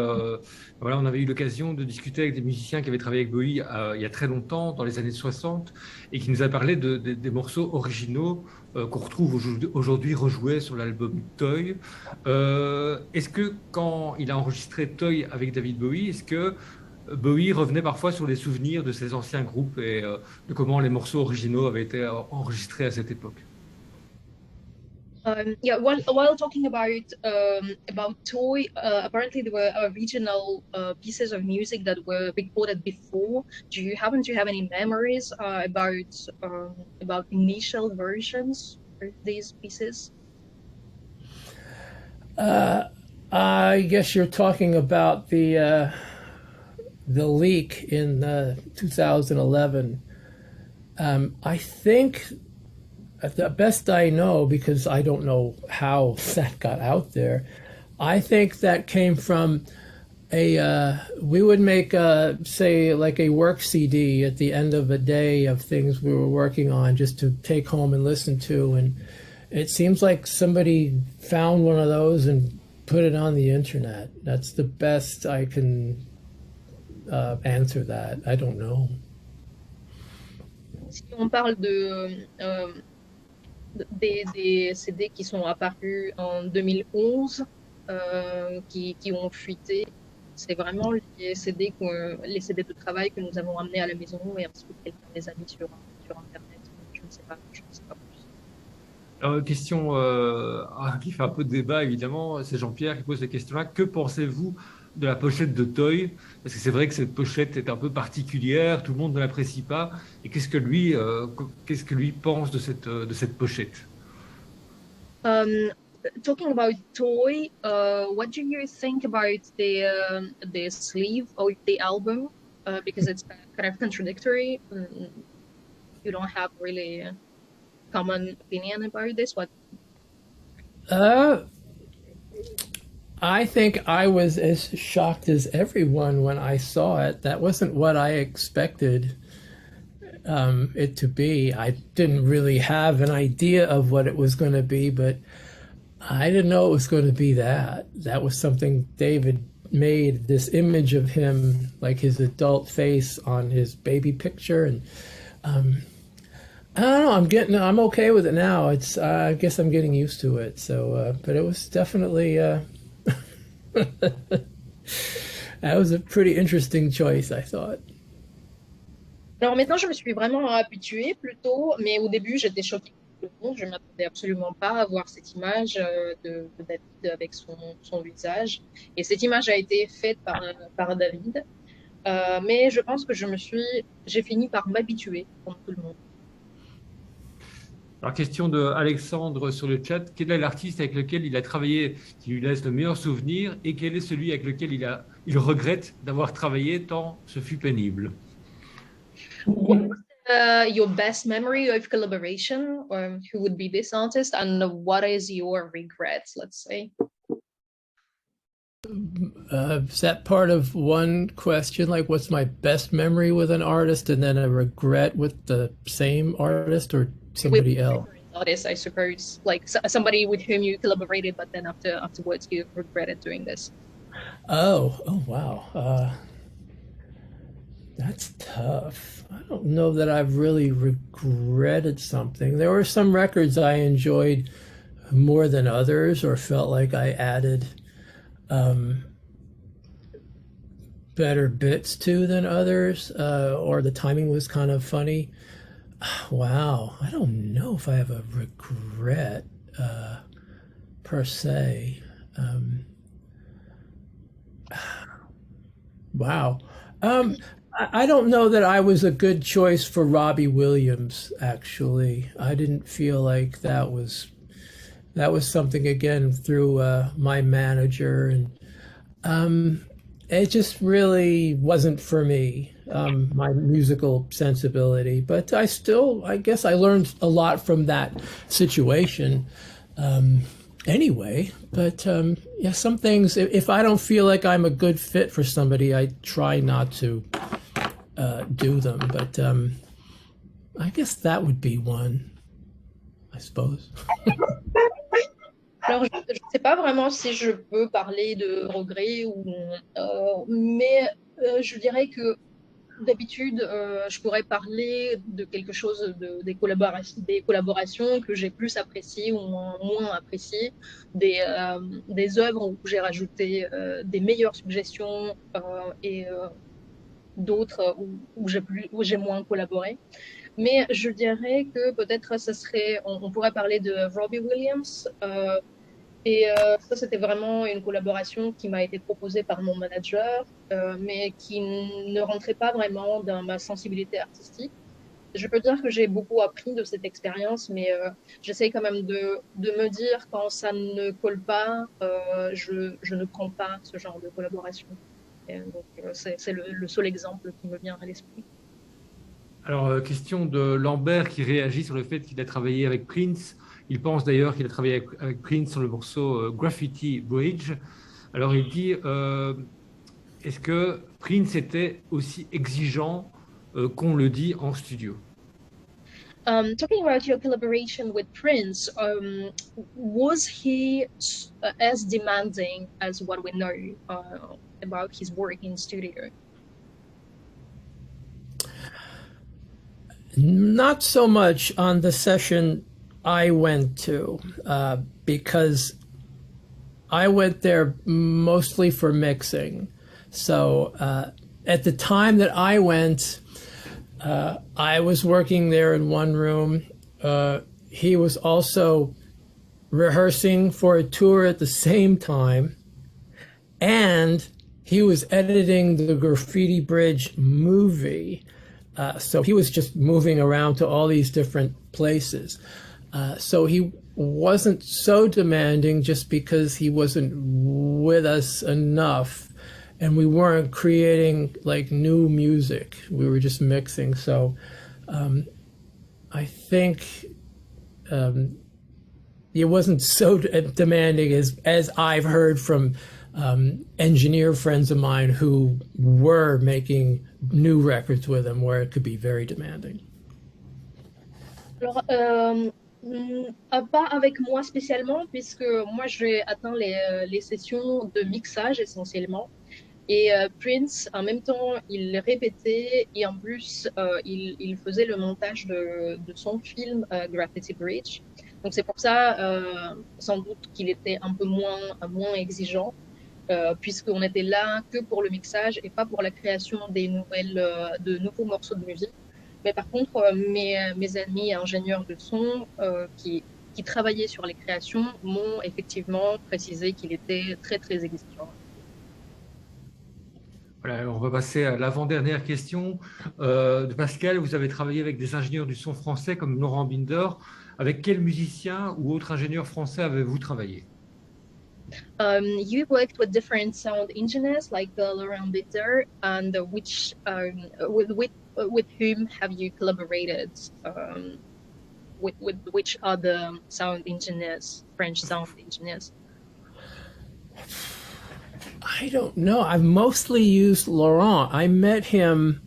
voilà, on avait eu l'occasion de discuter avec des musiciens qui avaient travaillé avec Bowie il y a très longtemps, dans les années 60, et qui nous a parlé des morceaux originaux qu'on retrouve aujourd'hui rejoués sur l'album Toy. Est-ce que quand il a enregistré Toy avec David Bowie, est-ce que Bowie revenait parfois sur les souvenirs de ses anciens groupes et de comment les morceaux originaux avaient été enregistrés à cette époque? Yeah, while talking about Toy, apparently there were original pieces of music that were recorded before. Do you happen to have any memories about initial versions of these pieces? I guess you're talking about the leak in 2011. I think, the best I know, because I don't know how that got out there, I think that came from we would make say like a work CD at the end of a day of things we were working on just to take home and listen to, and it seems like somebody found one of those and put it on the internet. That's the best I can answer that. I don't know. Si on parle des CD qui sont apparus en 2011, qui ont fuité. C'est vraiment les CD de travail que nous avons amenés à la maison et ensuite quelqu'un les a mis sur Internet. Je ne sais pas plus. Alors, question qui fait un peu de débat, évidemment, c'est Jean-Pierre qui pose cette question-là. Que pensez-vous de la pochette de Toy? Parce que c'est vrai que cette pochette est un peu particulière, tout le monde ne l'apprécie pas. Et qu'est-ce que lui pense de cette pochette? Talking about Toy, what do you think about the sleeve of the album? Because it's kind of contradictory. You don't have really a common opinion about this. What? I think I was as shocked as everyone when I saw it. That wasn't what I expected it to be. I didn't really have an idea of what it was going to be, but I didn't know it was going to be that. That was something David made, this image of him, like his adult face on his baby picture. And I don't know, I'm okay with it now. I guess I'm getting used to it. So, but it was definitely, that was a pretty interesting choice, I thought. Alors maintenant, je me suis vraiment habituée plutôt, mais au début, j'étais choquée. Je ne m'attendais absolument pas à voir cette image de David avec son visage. Et cette image a été faite par David. Mais je pense que j'ai fini par m'habituer, comme tout le monde. Alors, question de Alexandre sur le chat. Quel est l'artiste avec lequel il a travaillé qui lui laisse le meilleur souvenir et quel est celui avec lequel il regrette d'avoir travaillé tant ce fut pénible? Your best memory of collaboration, or who would be this artist, and what is your regret, let's say? Is that part of one question? Like, what's my best memory with an artist, and then a regret with the same artist or somebody else? artist, I suppose, like somebody with whom you collaborated, but then afterwards you regretted doing this. Oh, wow. That's tough. I don't know that I've really regretted something. There were some records I enjoyed more than others, or felt like I added better bits to than others, or the timing was kind of funny. Wow, I don't know if I have a regret per se. Wow. I don't know that I was a good choice for Robbie Williams, actually. I didn't feel like that was something, again, through my manager, and it just really wasn't for me, my musical sensibility. But I guess I learned a lot from that situation anyway. But yeah, some things, if I don't feel like I'm a good fit for somebody, I try not to do them. But I guess that would be one, I suppose. Alors, je ne sais pas vraiment si je peux parler de regrets, mais je dirais que d'habitude, je pourrais parler de quelque chose, des collaborations que j'ai plus appréciées ou moins appréciées, des œuvres où j'ai rajouté des meilleures suggestions et d'autres où j'ai moins collaboré. Mais je dirais que peut-être on pourrait parler de Robbie Williams. Ça, c'était vraiment une collaboration qui m'a été proposée par mon manager, mais qui ne rentrait pas vraiment dans ma sensibilité artistique. Je peux dire que j'ai beaucoup appris de cette expérience, mais j'essaie quand même de me dire quand ça ne colle pas, je ne prends pas ce genre de collaboration. Donc, c'est le seul exemple qui me vient à l'esprit. Alors, question de Lambert qui réagit sur le fait qu'il a travaillé avec Prince. Il pense d'ailleurs qu'il a travaillé avec Prince sur le morceau Graffiti Bridge. Alors il dit, est-ce que Prince était aussi exigeant qu'on le dit en studio? Talking about your collaboration with Prince, was he as demanding as what we know about his work in studio? Not so much on the session I went to, because I went there mostly for mixing. So at the time that I went, I was working there in one room. He was also rehearsing for a tour at the same time, and he was editing the Graffiti Bridge movie. So he was just moving around to all these different places. So he wasn't so demanding just because he wasn't with us enough, and we weren't creating like new music. We were just mixing. So I think it wasn't so demanding as I've heard from engineer friends of mine who were making new records with him, where it could be very demanding. Alors, pas avec moi spécialement, puisque moi j'ai atteint les sessions de mixage essentiellement. Et Prince, en même temps, il répétait et en plus, il faisait le montage de son film Graffiti Bridge. Donc c'est pour ça, sans doute, qu'il était un peu moins exigeant, puisqu'on était là que pour le mixage et pas pour la création de nouveaux morceaux de musique. Mais par contre, mes amis ingénieurs de son qui travaillaient sur les créations m'ont effectivement précisé qu'il était très, très exigeant. Voilà, alors on va passer à l'avant-dernière question de Pascal. Vous avez travaillé avec des ingénieurs du son français comme Laurent Binder. Avec quel musicien ou autre ingénieur français avez-vous travaillé? You worked with different sound engineers like Laurent Binder, and with whom have you collaborated? With which other sound engineers, French sound engineers? I don't know. I've mostly used Laurent. I met him.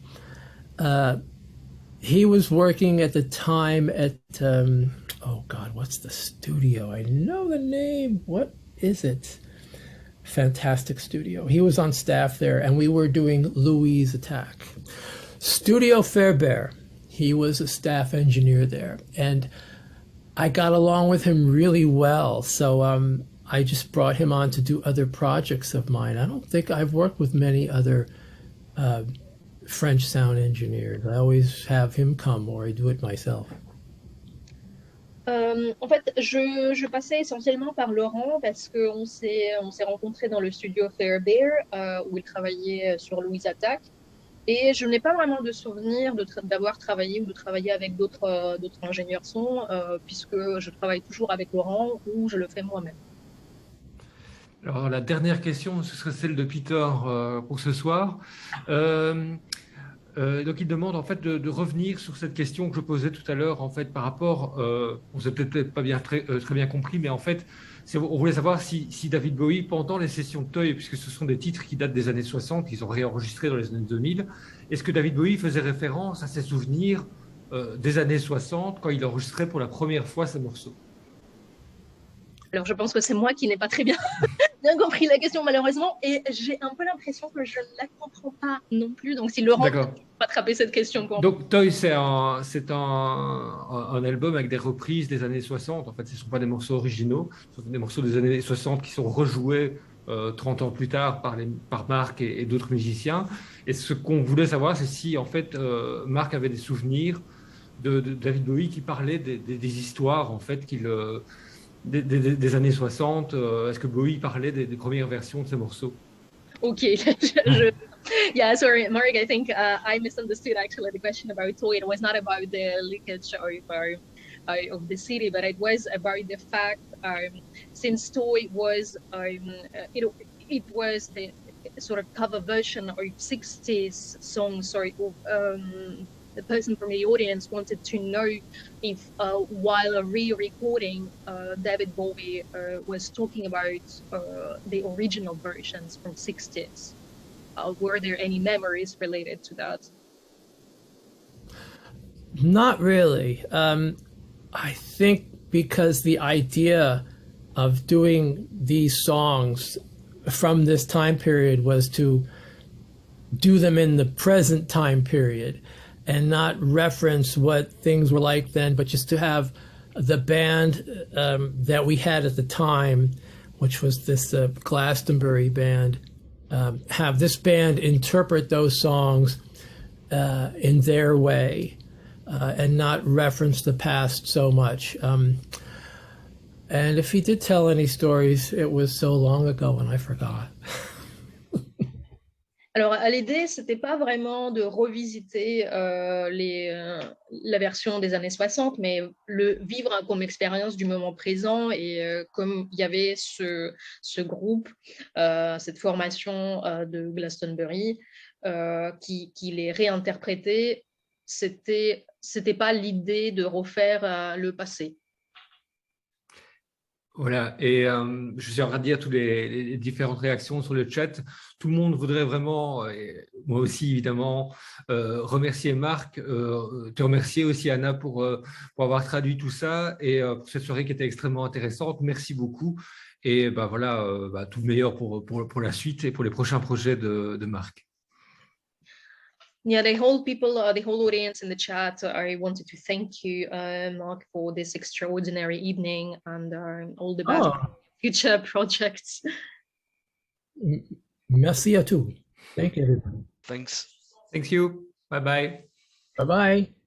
He was working at the time at oh God, what's the studio? I know the name. What is it? Fantastic studio. He was on staff there, and we were doing Louise Attaque. Studio Fairbairn. He was a staff engineer there, and I got along with him really well. So I just brought him on to do other projects of mine. I don't think I've worked with many other French sound engineers. I always have him come, or I do it myself. En fait, je passais essentiellement par Laurent parce qu'on s'est rencontrés dans le studio Fairbairn où il travaillait sur Louise Attaque. Et je n'ai pas vraiment de souvenir d'avoir travaillé ou de travailler avec d'autres ingénieurs son puisque je travaille toujours avec Laurent ou je le fais moi-même. Alors, la dernière question, ce serait celle de Peter pour ce soir. Donc, il demande en fait de revenir sur cette question que je posais tout à l'heure, en fait, par rapport, on s'est peut-être pas bien très bien compris, mais en fait, on voulait savoir si David Bowie, pendant les sessions de Toy, puisque ce sont des titres qui datent des années 60, qu'ils ont réenregistrés dans les années 2000, est-ce que David Bowie faisait référence à ses souvenirs des années 60 quand il enregistrait pour la première fois ses morceaux? Alors, je pense que c'est moi qui n'ai pas très bien compris la question, malheureusement, et j'ai un peu l'impression que je ne la comprends pas non plus. Donc, si Laurent peut attraper cette question pour moi. Donc, Toy, c'est un album avec des reprises des années 60. En fait, ce ne sont pas des morceaux originaux, ce sont des morceaux des années 60 qui sont rejoués 30 ans plus tard par Marc et d'autres musiciens. Et ce qu'on voulait savoir, c'est si, en fait, Marc avait des souvenirs de David Bowie qui parlait des histoires, en fait, des années 60. Est-ce que Bowie parlait des premières versions de ces morceaux? Ok, yeah, sorry, Mark, I think I misunderstood actually the question about Toy. It was not about the leakage of the CD, but it was about the fact since Toy was, it was the sort of cover version of 60s song, the person from the audience wanted to know if while re-recording David Bowie was talking about the original versions from 60s. Were there any memories related to that? Not really. I think because the idea of doing these songs from this time period was to do them in the present time period and not reference what things were like then, but just to have the band that we had at the time, which was this Glastonbury band, have this band interpret those songs in their way and not reference the past so much. And if he did tell any stories, it was so long ago and I forgot. Alors, l'idée, c'était pas vraiment de revisiter la version des années 60, mais le vivre comme expérience du moment présent. Et comme il y avait ce groupe, cette formation de Glastonbury qui les réinterprétait, c'était pas l'idée de refaire le passé. Voilà, et je suis en train de dire toutes les différentes réactions sur le chat. Tout le monde voudrait vraiment, et moi aussi évidemment, remercier Marc, te remercier aussi Anna pour avoir traduit tout ça et pour cette soirée qui était extrêmement intéressante. Merci beaucoup et voilà, tout le meilleur pour la suite et pour les prochains projets de Marc. Yeah, the whole audience in the chat, I wanted to thank you, Mark, for this extraordinary evening and all the best future projects. Merci à tous. Thank you, everybody. Thanks. Thank you. Bye-bye. Bye-bye.